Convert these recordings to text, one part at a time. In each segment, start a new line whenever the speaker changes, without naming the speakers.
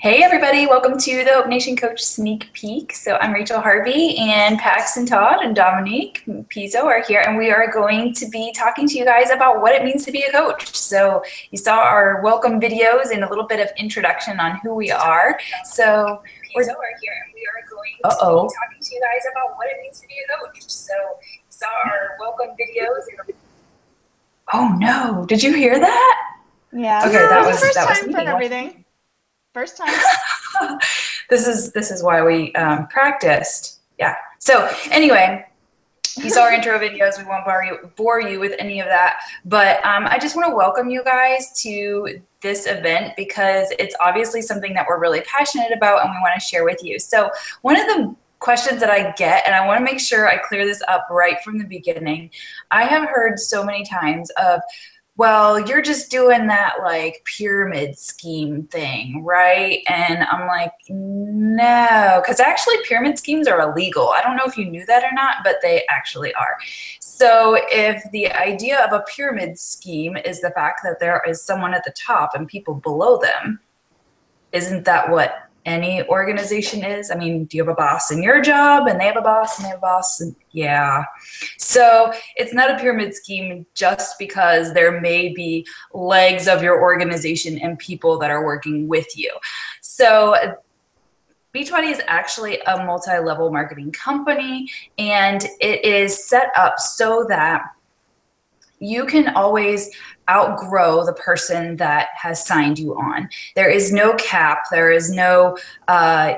Hey everybody, welcome to the Hope Nation Coach Sneak Peek. So I'm Rachel Harvey, and Paxton Todd and Dominique Pizzo are here, and we are going to be talking to you guys about what it means to be a coach. So you saw our welcome videos and a little bit of introduction on who we are. So Pizzo are here, and we are going to be talking to you guys about what it means to be a coach. So you saw our welcome videos. Oh no, did you hear that?
Yeah.
Okay, that was
first
me.
time for everything. First time.
This is why we practiced. Yeah. So anyway, you saw our intro videos. We won't bore you with any of that. But I just want to welcome you guys to this event because it's obviously something that we're really passionate about and we want to share with you. So one of the questions that I get, and I want to make sure I clear this up right from the beginning, I have heard so many times of, well, you're just doing that like pyramid scheme thing, right? And I'm like, no, because actually pyramid schemes are illegal. I don't know if you knew that or not, but they actually are. So if the idea of a pyramid scheme is the fact that there is someone at the top and people below them, isn't that what any organization is? I mean, do you have a boss in your job and they have a boss and they have a boss? And yeah. So it's not a pyramid scheme just because there may be legs of your organization and people that are working with you. So Beachbody is actually a multi-level marketing company, and it is set up so that you can always outgrow the person that has signed you on. There is no cap. There is no,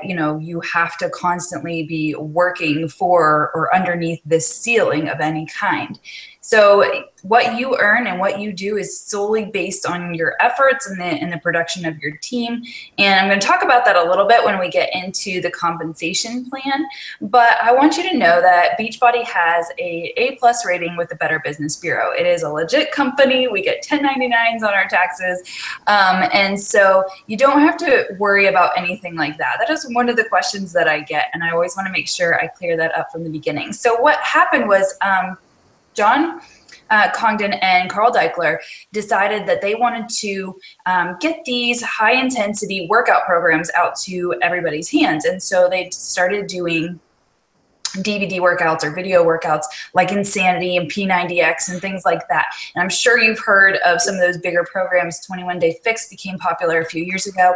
you have to constantly be working for or underneath this ceiling of any kind. So what you earn and what you do is solely based on your efforts and the production of your team. And I'm going to talk about that a little bit when we get into the compensation plan. But I want you to know that Beachbody has a A+ rating with the Better Business Bureau. It is a legit company. We get 1099s on our taxes. And so you don't have to worry about anything like that. That is one of the questions that I get. And I always want to make sure I clear that up from the beginning. So what happened was John Congdon and Carl Deichler decided that they wanted to get these high-intensity workout programs out to everybody's hands. And so they started doing DVD workouts or video workouts like Insanity and P90X and things like that. And I'm sure you've heard of some of those bigger programs. 21 Day Fix became popular a few years ago.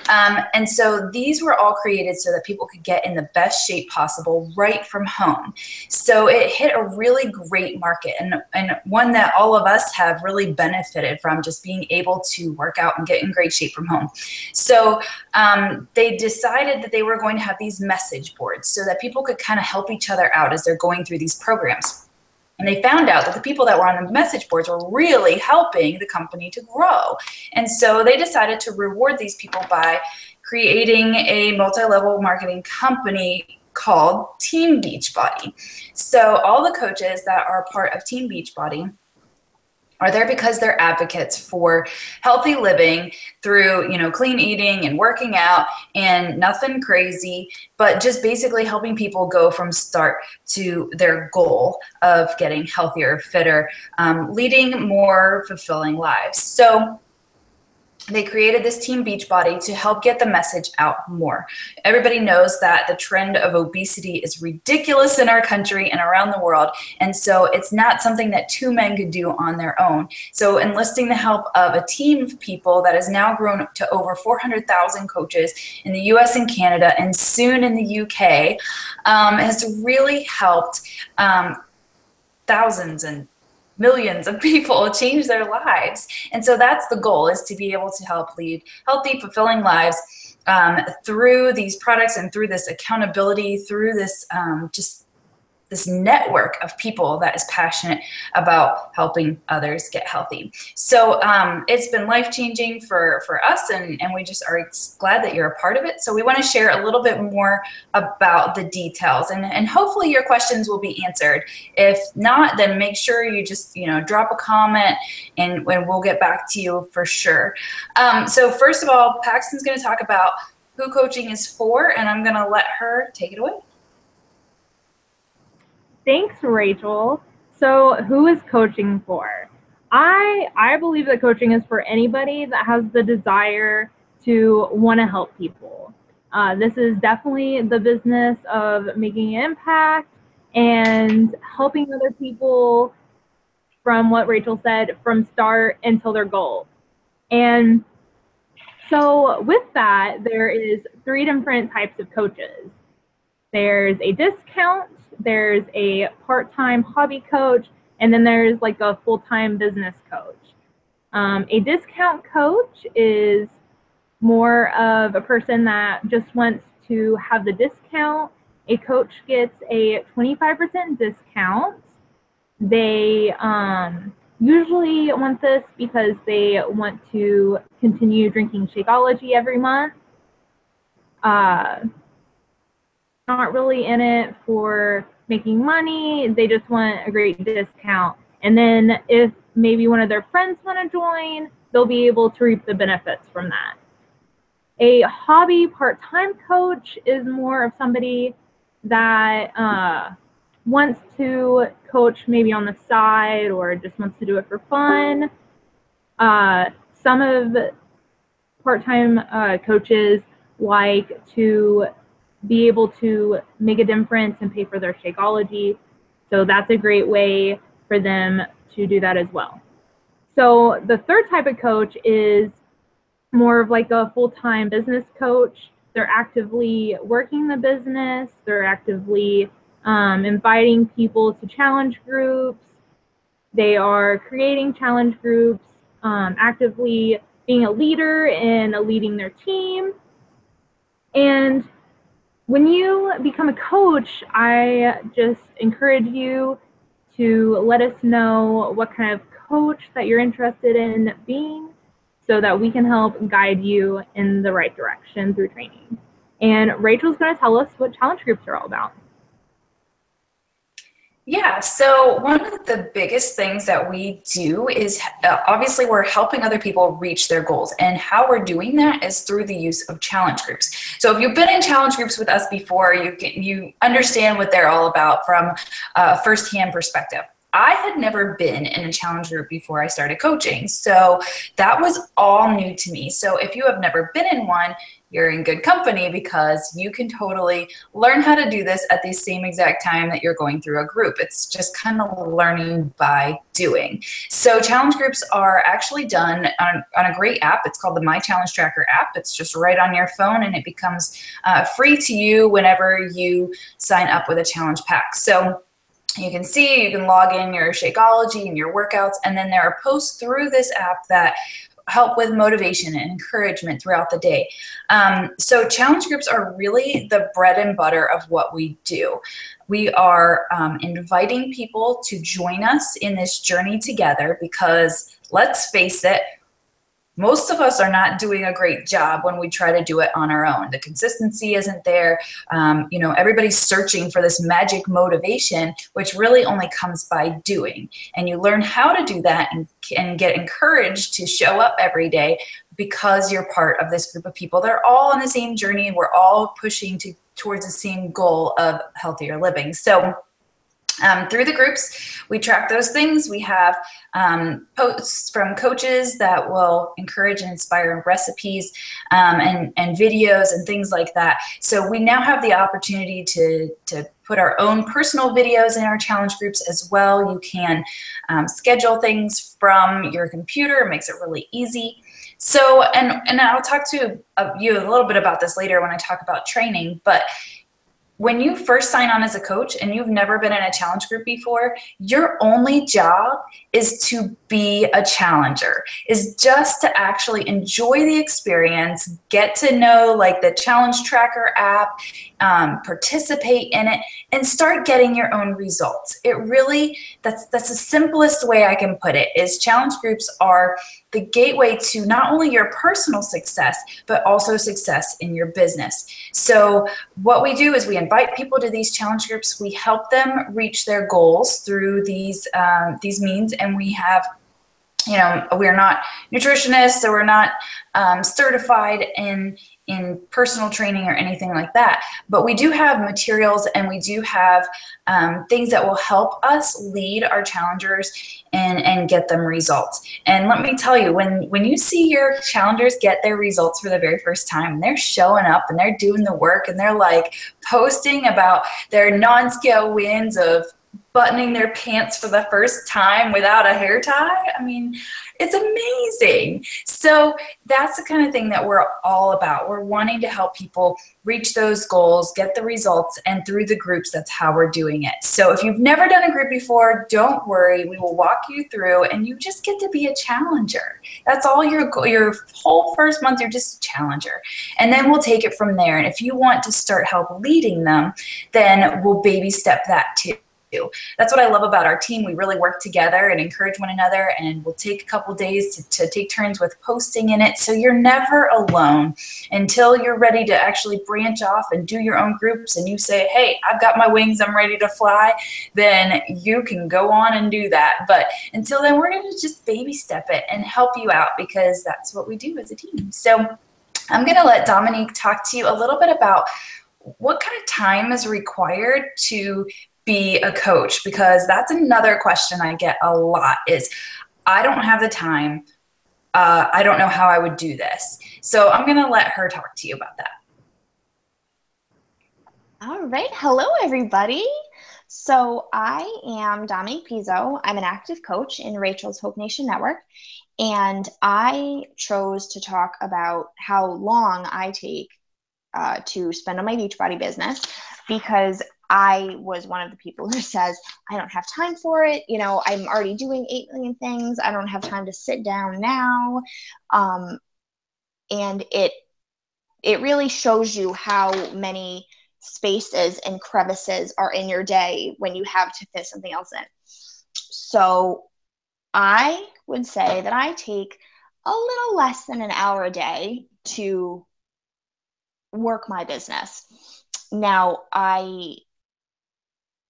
And so these were all created so that people could get in the best shape possible right from home. So it hit a really great market and one that all of us have really benefited from, just being able to work out and get in great shape from home. So they decided that they were going to have these message boards so that people could kind of help each other out as they're going through these programs. And they found out that the people that were on the message boards were really helping the company to grow. And so they decided to reward these people by creating a multi-level marketing company called Team Beachbody. So all the coaches that are part of Team Beachbody are there because they're advocates for healthy living through, clean eating and working out and nothing crazy, but just basically helping people go from start to their goal of getting healthier, fitter, leading more fulfilling lives. So they created this Team Beachbody to help get the message out more. Everybody knows that the trend of obesity is ridiculous in our country and around the world. And so it's not something that two men could do on their own. So enlisting the help of a team of people that has now grown up to over 400,000 coaches in the US and Canada and soon in the UK has really helped thousands and millions of people change their lives. And so that's the goal, is to be able to help lead healthy, fulfilling lives through these products and through this accountability, through this this network of people that is passionate about helping others get healthy. So it's been life-changing for us, and we just are glad that you're a part of it. So we want to share a little bit more about the details, and hopefully your questions will be answered. If not, then make sure you just drop a comment, and we'll get back to you for sure. So first of all, Paxton's going to talk about who coaching is for, and I'm going to let her take it away.
Thanks, Rachel. So who is coaching for? I believe that coaching is for anybody that has the desire to want to help people. This is definitely the business of making an impact and helping other people, from what Rachel said, from start until their goal. And so with that, there is 3 different types of coaches. There's a discount, there's a part-time hobby coach, and then there's like a full-time business coach. A discount coach is more of a person that just wants to have the discount. A coach gets a 25% discount. They usually want this because they want to continue drinking Shakeology every month. Not really in it for making money. They just want a great discount. And then if maybe one of their friends want to join, they'll be able to reap the benefits from that. A hobby part-time coach is more of somebody that wants to coach maybe on the side or just wants to do it for fun. Some of part-time coaches like to be able to make a difference and pay for their Shakeology. So that's a great way for them to do that as well. So the third type of coach is more of like a full-time business coach. They're actively working the business. They're actively inviting people to challenge groups. They are creating challenge groups, actively being a leader and leading their team. And when you become a coach, I just encourage you to let us know what kind of coach that you're interested in being so that we can help guide you in the right direction through training. And Rachel's going to tell us what challenge groups are all about.
Yeah, so one of the biggest things that we do is obviously we're helping other people reach their goals, and how we're doing that is through the use of challenge groups. So if you've been in challenge groups with us before, you understand what they're all about from a firsthand perspective. I had never been in a challenge group before I started coaching, so that was all new to me. So if you have never been in one, you're in good company, because you can totally learn how to do this at the same exact time that you're going through a group. It's just kind of learning by doing. So challenge groups are actually done on a great app. It's called the My Challenge Tracker app. It's just right on your phone, and it becomes free to you whenever you sign up with a challenge pack. So you can see, you can log in your Shakeology and your workouts, and then there are posts through this app that help with motivation and encouragement throughout the day. So challenge groups are really the bread and butter of what we do. We are inviting people to join us in this journey together, because let's face it, most of us are not doing a great job when we try to do it on our own. The consistency isn't there. Everybody's searching for this magic motivation, which really only comes by doing. And you learn how to do that and get encouraged to show up every day, because you're part of this group of people. They're all on the same journey. We're all pushing towards the same goal of healthier living. So through the groups, we track those things. We have posts from coaches that will encourage and inspire recipes and videos and things like that. So we now have the opportunity to put our own personal videos in our challenge groups as well. You can schedule things from your computer. It makes it really easy. So, and I'll talk to you a little bit about this later when I talk about training, but when you first sign on as a coach and you've never been in a challenge group before, your only job is to be a challenger, is just to actually enjoy the experience, get to know like the challenge tracker app, participate in it, and start getting your own results. It really, that's the simplest way I can put it, is challenge groups are the gateway to not only your personal success, but also success in your business. So what we do is we invite people to these challenge groups. We help them reach their goals through these means, and we have we're not nutritionists, so we're not certified in personal training or anything like that. But we do have materials, and we do have things that will help us lead our challengers and get them results. And let me tell you, when you see your challengers get their results for the very first time, and they're showing up and they're doing the work, and they're like posting about their non-scale wins of buttoning their pants for the first time without a hair tie. I mean, it's amazing. So that's the kind of thing that we're all about. We're wanting to help people reach those goals, get the results, and through the groups, that's how we're doing it. So if you've never done a group before, don't worry. We will walk you through, and you just get to be a challenger. That's all your whole first month, you're just a challenger. And then we'll take it from there. And if you want to start help leading them, then we'll baby step that too. That's what I love about our team. We really work together and encourage one another, and we'll take a couple days to take turns with posting in it. So you're never alone until you're ready to actually branch off and do your own groups, and you say, hey, I've got my wings, I'm ready to fly, then you can go on and do that. But until then, we're going to just baby step it and help you out, because that's what we do as a team. So I'm going to let Dominique talk to you a little bit about what kind of time is required to be a coach, because that's another question I get a lot is, I don't have the time. I don't know how I would do this. So I'm going to let her talk to you about that.
All right. Hello, everybody. So I am Dominique Pizzo. I'm an active coach in Rachel's Hope Nation Network. And I chose to talk about how long I take to spend on my Beachbody business, because I was one of the people who says, I don't have time for it. I'm already doing 8 million things. I don't have time to sit down now. And it really shows you how many spaces and crevices are in your day when you have to fit something else in. So I would say that I take a little less than an hour a day to work my business. Now,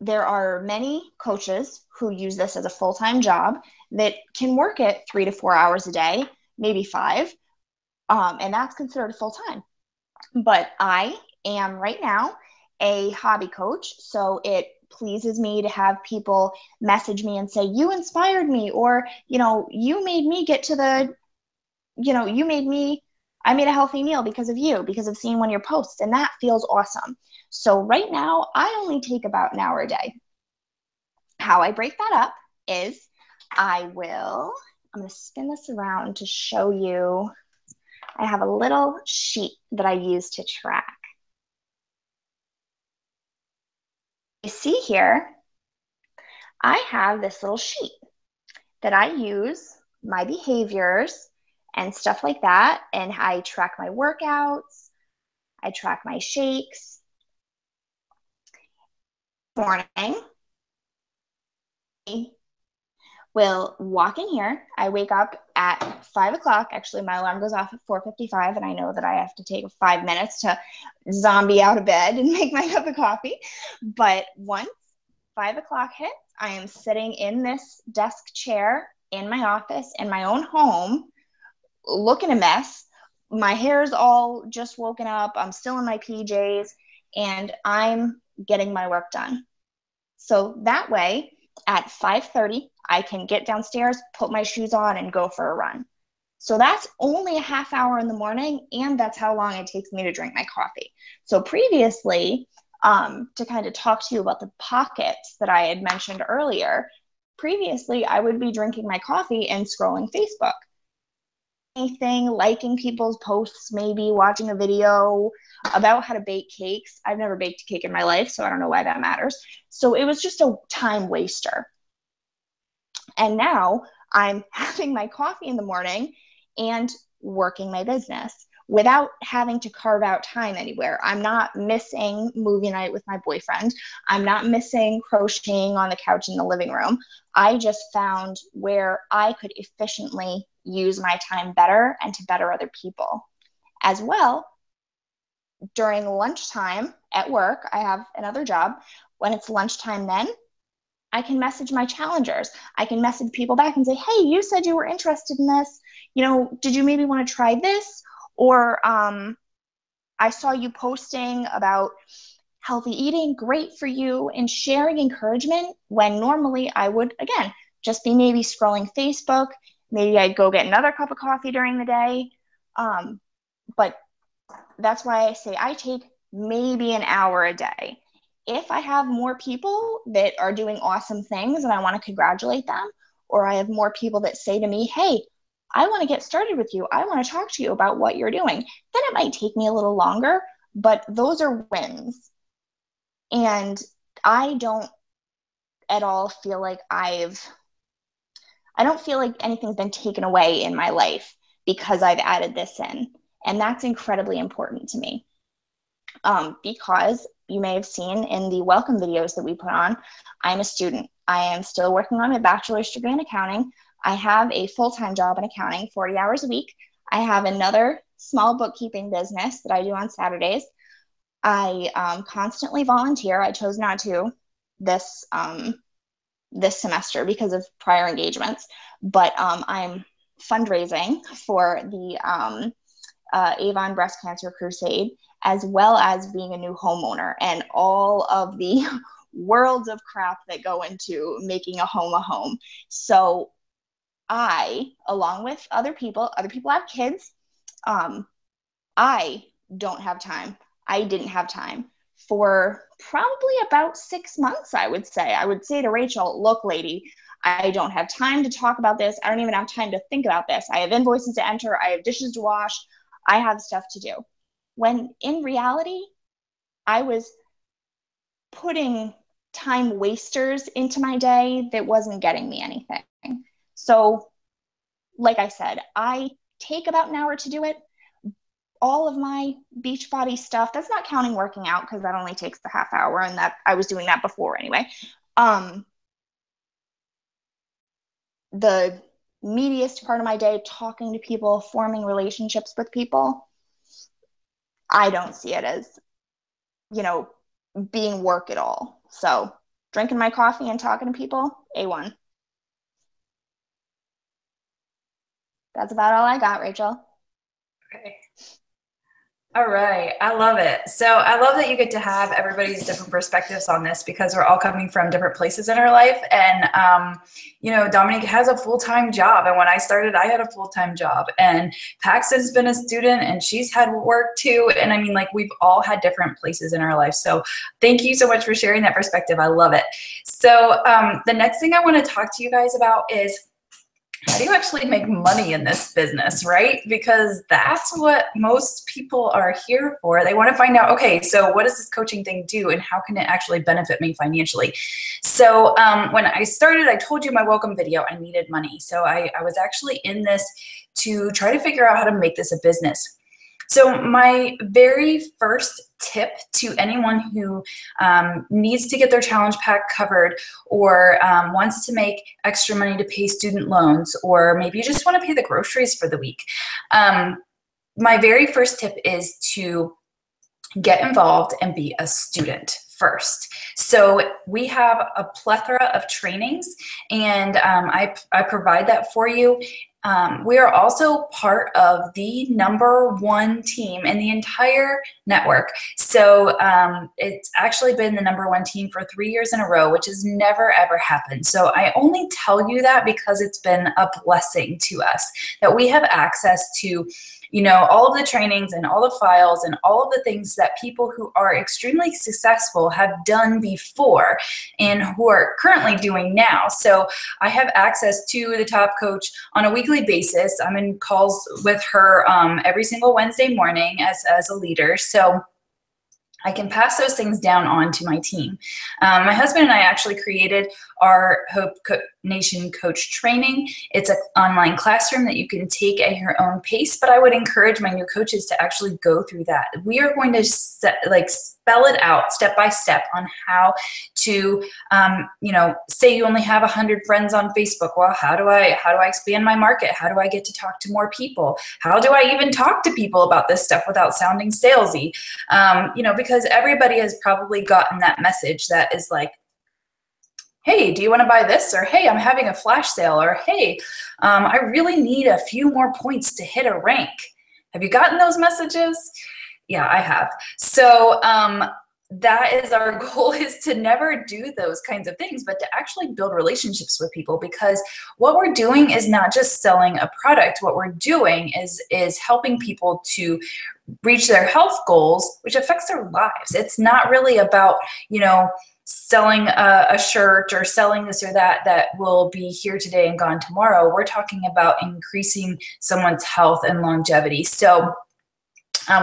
there are many coaches who use this as a full-time job that can work it 3 to 4 hours a day, maybe 5, and that's considered full-time. But I am right now a hobby coach, so it pleases me to have people message me and say, you inspired me, or, you made me get to the, I made a healthy meal because of you, because of seeing one of your posts, and that feels awesome. So right now, I only take about an hour a day. How I break that up is I'm going to spin this around to show you. I have a little sheet that I use to track. You see here, I have this little sheet that I use my behaviors and stuff like that, and I track my workouts, I track my shakes. Morning, will walk in here. I wake up at 5 o'clock. Actually, my alarm goes off at 4:55, and I know that I have to take 5 minutes to zombie out of bed and make my cup of coffee. But once 5 o'clock hits, I am sitting in this desk chair in my office in my own home, looking a mess. My hair's all just woken up. I'm still in my PJs, and I'm getting my work done. So that way, at 5:30, I can get downstairs, put my shoes on, and go for a run. So that's only a half hour in the morning, and that's how long it takes me to drink my coffee. So previously, to kind of talk to you about the pockets that I had mentioned earlier, previously I would be drinking my coffee and scrolling Facebook. Anything, liking people's posts, maybe watching a video about how to bake cakes. I've never baked a cake in my life, so I don't know why that matters. So it was just a time waster. And now I'm having my coffee in the morning and working my business without having to carve out time anywhere. I'm not missing movie night with my boyfriend. I'm not missing crocheting on the couch in the living room. I just found where I could efficiently use my time better and to better other people. As well, during lunchtime at work, I have another job. When it's lunchtime then, I can message my challengers. I can message people back and say, hey, you said you were interested in this. You know, did you maybe want to try this? Or I saw you posting about healthy eating, great for you, and sharing encouragement when normally I would, again, just be maybe scrolling Facebook. Maybe I'd go get another cup of coffee during the day. But that's why I say I take maybe an hour a day. If I have more people that are doing awesome things and I want to congratulate them, or I have more people that say to me, hey, I want to get started with you, I want to talk to you about what you're doing, then it might take me a little longer, but those are wins. And I don't at all feel like I don't feel like anything's been taken away in my life because I've added this in. And that's incredibly important to me. Because you may have seen in the welcome videos that we put on, I'm a student. I am still working on my bachelor's degree in accounting. I have a full-time job in accounting, 40 hours a week. I have another small bookkeeping business that I do on Saturdays. I constantly volunteer. I chose not to this semester because of prior engagements, but I'm fundraising for the Avon Breast Cancer Crusade, as well as being a new homeowner and all of the worlds of crap that go into making a home. So I, along with other people have kids. I don't have time. I didn't have time for probably about 6 months, I would say. I would say to Rachel, look, lady, I don't have time to talk about this. I don't even have time to think about this. I have invoices to enter. I have dishes to wash. I have stuff to do. When in reality, I was putting time wasters into my day that wasn't getting me anything. So, like I said, I take about an hour to do it. All of my Beachbody stuff, that's not counting working out because that only takes a half hour, and that I was doing that before anyway. The meatiest part of my day, talking to people, forming relationships with people, I don't see it as, being work at all. So drinking my coffee and talking to people, A1. That's about all I got, Rachel.
Okay. All right. I love it. So I love that you get to have everybody's different perspectives on this because we're all coming from different places in our life. And, Dominique has a full-time job. And when I started, I had a full-time job. And Paxton's been a student and she's had work too. And I mean, we've all had different places in our life. So thank you so much for sharing that perspective. I love it. So the next thing I want to talk to you guys about is how do you actually make money in this business, right? Because that's what most people are here for. They want to find out, okay, so what does this coaching thing do and how can it actually benefit me financially? So when I started, I told you in my welcome video, I needed money. So I was actually in this to try to figure out how to make this a business. So my very first tip to anyone who needs to get their challenge pack covered or wants to make extra money to pay student loans, or maybe you just want to pay the groceries for the week. My very first tip is to get involved and be a student first. So we have a plethora of trainings, and I provide that for you. We are also part of the #1 team in the entire network. So it's actually been the #1 team for 3 years in a row, which has never, ever happened. So I only tell you that because it's been a blessing to us that we have access to all of the trainings and all the files and all of the things that people who are extremely successful have done before and who are currently doing now. So I have access to the top coach on a weekly basis. I'm in calls with her every single Wednesday morning as a leader. So I can pass those things down on to my team. My husband and I actually created our Hope Nation Coach Training. It's an online classroom that you can take at your own pace, but I would encourage my new coaches to actually go through that. We are going to spell it out step by step on how to, say you only have 100 friends on Facebook. Well, how do I expand my market? How do I get to talk to more people? How do I even talk to people about this stuff without sounding salesy? Because everybody has probably gotten that message that is like, hey, do you want to buy this? Or, hey, I'm having a flash sale. Or, hey, I really need a few more points to hit a rank. Have you gotten those messages? Yeah, I have. So that is our goal, is to never do those kinds of things, but to actually build relationships with people, because what we're doing is not just selling a product. What we're doing is helping people to reach their health goals, which affects their lives. It's not really about, you know, selling a shirt or selling this or that will be here today and gone tomorrow. We're talking about increasing someone's health and longevity. So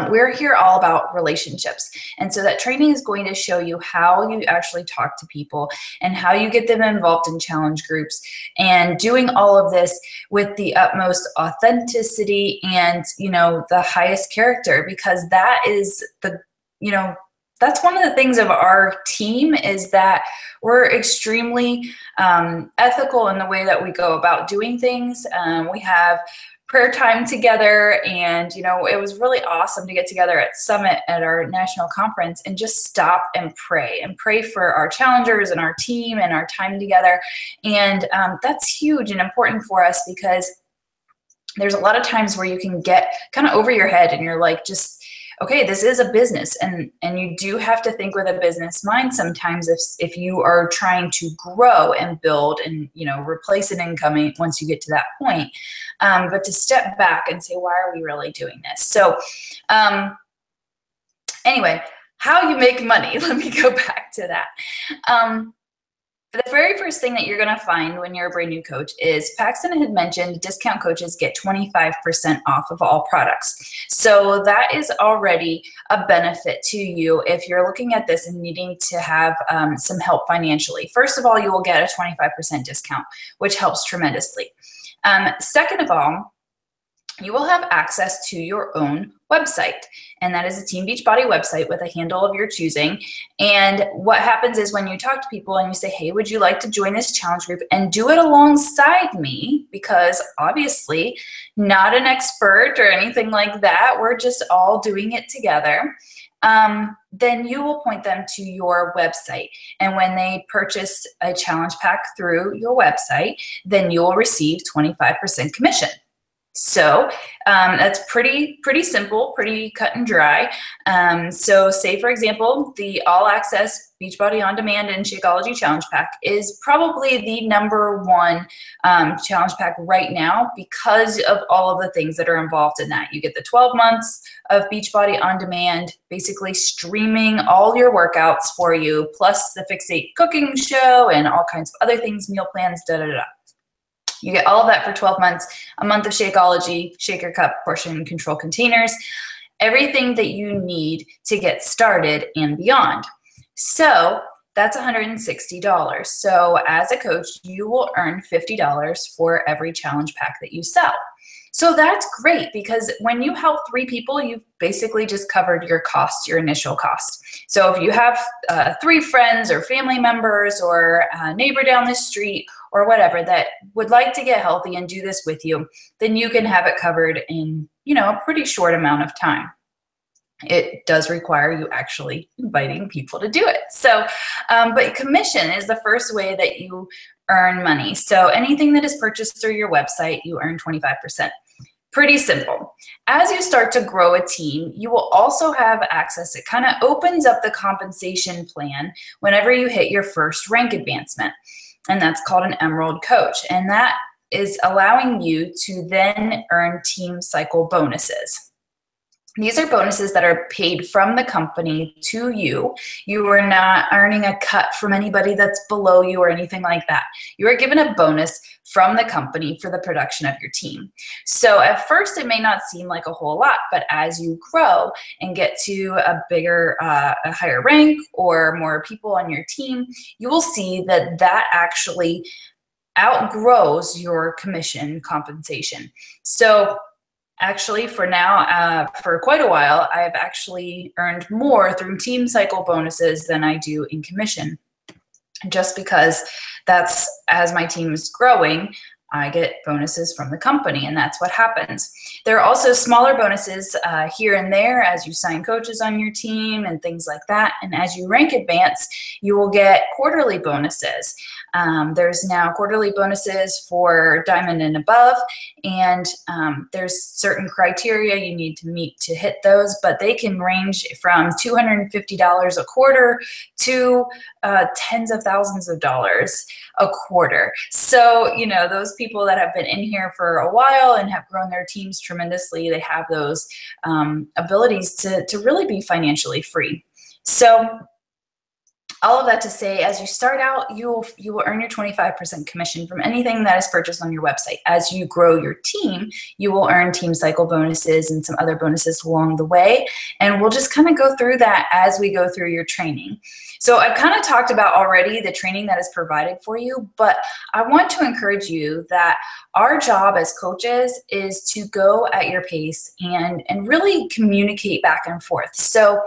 we're here all about relationships. And so that training is going to show you how you actually talk to people and how you get them involved in challenge groups, and doing all of this with the utmost authenticity and, you know, the highest character, because that is the, you know, that's one of the things of our team, is that we're extremely ethical in the way that we go about doing things. We have prayer time together, and you know, it was really awesome to get together at Summit at our national conference and just stop and pray for our challengers and our team and our time together. And that's huge and important for us, because there's a lot of times where you can get kind of over your head and you're like, just, okay, this is a business, and you do have to think with a business mind sometimes if you are trying to grow and build and, you know, replace an income once you get to that point. But to step back and say, why are we really doing this? So anyway, how you make money, let me go back to that. The very first thing that you're going to find when you're a brand new coach is, Paxton had mentioned, discount coaches get 25% off of all products. So that is already a benefit to you if you're looking at this and needing to have some help financially. First of all, you will get a 25% discount, which helps tremendously. Second of all, you will have access to your own website, and that is a Team Beachbody website with a handle of your choosing. And what happens is, when you talk to people and you say, hey, would you like to join this challenge group and do it alongside me, because obviously not an expert or anything like that, we're just all doing it together, then you will point them to your website. And when they purchase a challenge pack through your website, then you will receive 25% commission. So that's pretty simple, pretty cut and dry. So say, for example, the All Access Beachbody On Demand and Shakeology Challenge Pack is probably the #1 challenge pack right now, because of all of the things that are involved in that. You get the 12 months of Beachbody On Demand, basically streaming all your workouts for you, plus the Fixate cooking show and all kinds of other things, meal plans, da-da-da. You get all of that for 12 months, a month of Shakeology, shaker cup, portion control containers, everything that you need to get started and beyond. So that's $160. So as a coach, you will earn $50 for every challenge pack that you sell. So that's great, because when you help 3 people, you've basically just covered your cost, your initial cost. So if you have 3 friends or family members or a neighbor down the street or whatever that would like to get healthy and do this with you, then you can have it covered in, you know, a pretty short amount of time. It does require you actually inviting people to do it. So, but commission is the first way that you earn money. So anything that is purchased through your website, you earn 25%. Pretty simple. As you start to grow a team, you will also have access. It kind of opens up the compensation plan whenever you hit your first rank advancement. And that's called an Emerald Coach. And that is allowing you to then earn team cycle bonuses. These are bonuses that are paid from the company to you. You are not earning a cut from anybody that's below you or anything like that. You are given a bonus from the company for the production of your team. So at first it may not seem like a whole lot, but as you grow and get to a bigger, a higher rank or more people on your team, you will see that that actually outgrows your commission compensation. So actually, for now, for quite a while, I've actually earned more through team cycle bonuses than I do in commission, just because that's, as my team is growing, I get bonuses from the company, and that's what happens. There are also smaller bonuses here and there as you sign coaches on your team and things like that. And as you rank advance, you will get quarterly bonuses. There's now quarterly bonuses for diamond and above, and there's certain criteria you need to meet to hit those, but they can range from $250 a quarter to tens of thousands of dollars a quarter. So, you know, those people that have been in here for a while and have grown their teams tremendously, they have those abilities to really be financially free. So all of that to say, as you start out, you will earn your 25% commission from anything that is purchased on your website. As you grow your team, you will earn team cycle bonuses and some other bonuses along the way. And we'll just kind of go through that as we go through your training. So I've kind of talked about already the training that is provided for you, but I want to encourage you that our job as coaches is to go at your pace and really communicate back and forth. So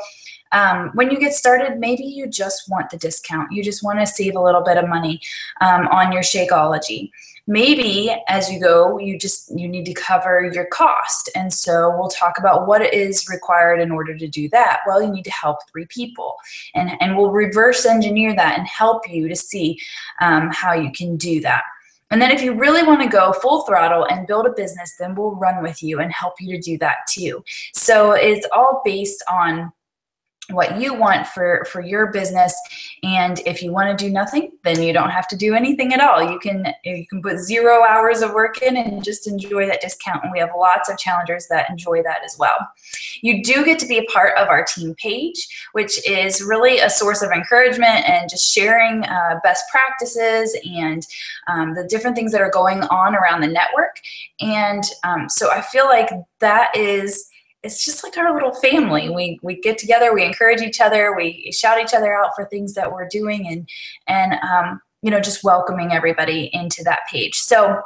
when you get started, maybe you just want the discount. You just want to save a little bit of money on your Shakeology. Maybe as you go, you need to cover your cost. And so we'll talk about what is required in order to do that. Well, you need to help 3 people. And we'll reverse engineer that and help you to see how you can do that. And then if you really want to go full throttle and build a business, then we'll run with you and help you to do that too. So it's all based on what you want for your business. And if you want to do nothing, then you don't have to do anything at all. You can put 0 hours of work in and just enjoy that discount. And we have lots of challengers that enjoy that as well. You do get to be a part of our team page, which is really a source of encouragement and just sharing best practices and the different things that are going on around the network. And so I feel like that is, it's just like our little family. We get together, we encourage each other, we shout each other out for things that we're doing, and you know, just welcoming everybody into that page. So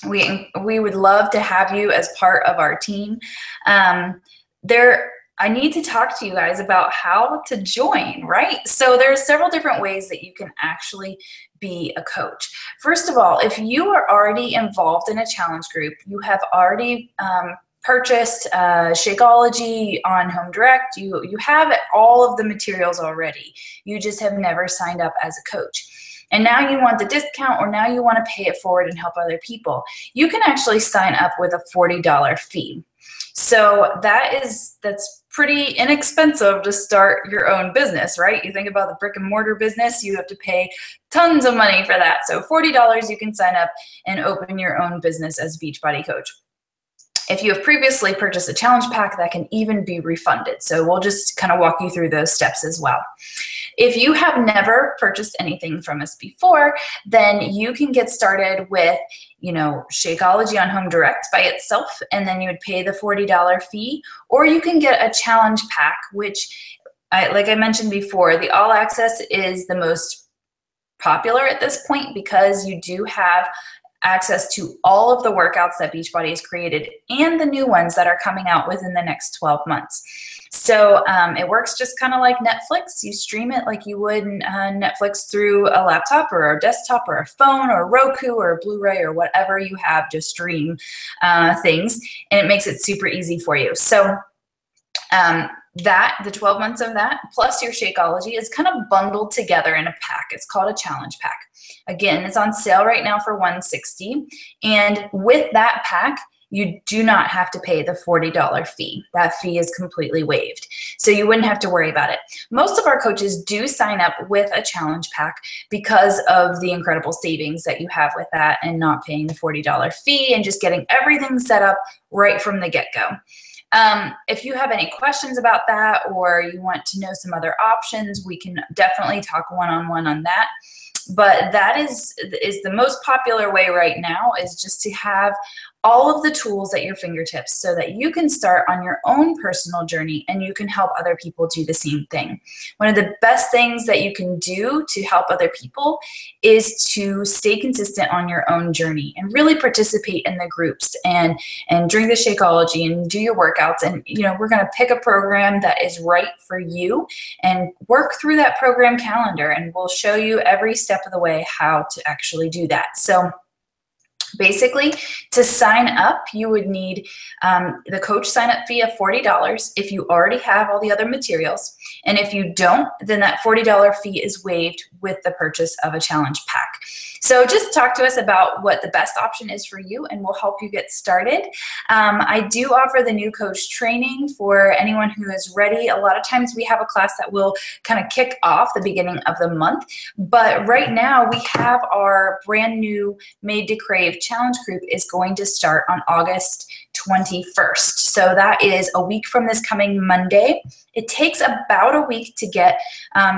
we would love to have you as part of our team. I need to talk to you guys about how to join, right? So there are several different ways that you can actually be a coach. First of all, if you are already involved in a challenge group, you have already purchased Shakeology on Home Direct, you have all of the materials already. You just have never signed up as a coach. And now you want the discount, or now you want to pay it forward and help other people. You can actually sign up with a $40 fee. So that's pretty inexpensive to start your own business, right? You think about the brick and mortar business, you have to pay tons of money for that. So $40, you can sign up and open your own business as Beachbody Coach. If you have previously purchased a challenge pack, that can even be refunded. So we'll just kind of walk you through those steps as well. If you have never purchased anything from us before, then you can get started with, you know, Shakeology on Home Direct by itself, and then you would pay the $40 fee, or you can get a challenge pack, which, like I mentioned before, the All Access is the most popular at this point because you do have access to all of the workouts that Beachbody has created and the new ones that are coming out within the next 12 months. So it works just kind of like Netflix. You stream it like you would Netflix through a laptop or a desktop or a phone or Roku or a Blu-ray or whatever you have to stream things, and it makes it super easy for you. So the 12 months of that plus your Shakeology is kind of bundled together in a pack. It's called a challenge pack. Again, it's on sale right now for $160, and with that pack, you do not have to pay the $40 fee. That fee is completely waived, so you wouldn't have to worry about it. Most of our coaches do sign up with a challenge pack because of the incredible savings that you have with that and not paying the $40 fee and just getting everything set up right from the get-go. If you have any questions about that, or you want to know some other options, we can definitely talk one-on-one on that. But that is the most popular way right now, is just to have all of the tools at your fingertips so that you can start on your own personal journey and you can help other people do the same thing. One of the best things that you can do to help other people is to stay consistent on your own journey and really participate in the groups and drink the Shakeology and do your workouts. And, you know, we're going to pick a program that is right for you and work through that program calendar, and we'll show you every step of the way how to actually do that. So Basically, to sign up, you would need the coach sign up fee of $40 if you already have all the other materials. And if you don't, then that $40 fee is waived with the purchase of a challenge pack. So just talk to us about what the best option is for you, and we'll help you get started. I do offer the new coach training for anyone who is ready. A lot of times we have a class that will kind of kick off the beginning of the month, but right now we have our brand new Made to Crave challenge group is going to start on August 21st. So that is a week from this coming Monday. It takes about a week to get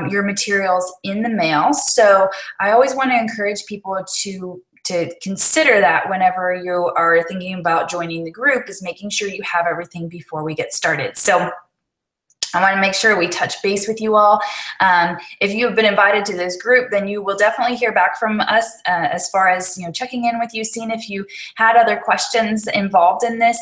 your materials in the mail. So I always want to encourage people to consider that whenever you are thinking about joining the group, is making sure you have everything before we get started. So I want to make sure we touch base with you all. If you have been invited to this group, then you will definitely hear back from us as far as checking in with you, seeing if you had other questions involved in this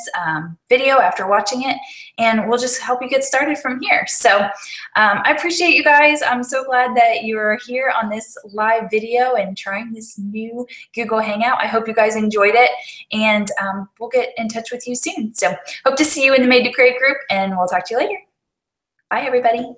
video after watching it, and we'll just help you get started from here. So I appreciate you guys. I'm so glad that you're here on this live video and trying this new Google Hangout. I hope you guys enjoyed it, and we'll get in touch with you soon. So hope to see you in the Made to Crave group, and we'll talk to you later. Bye, everybody.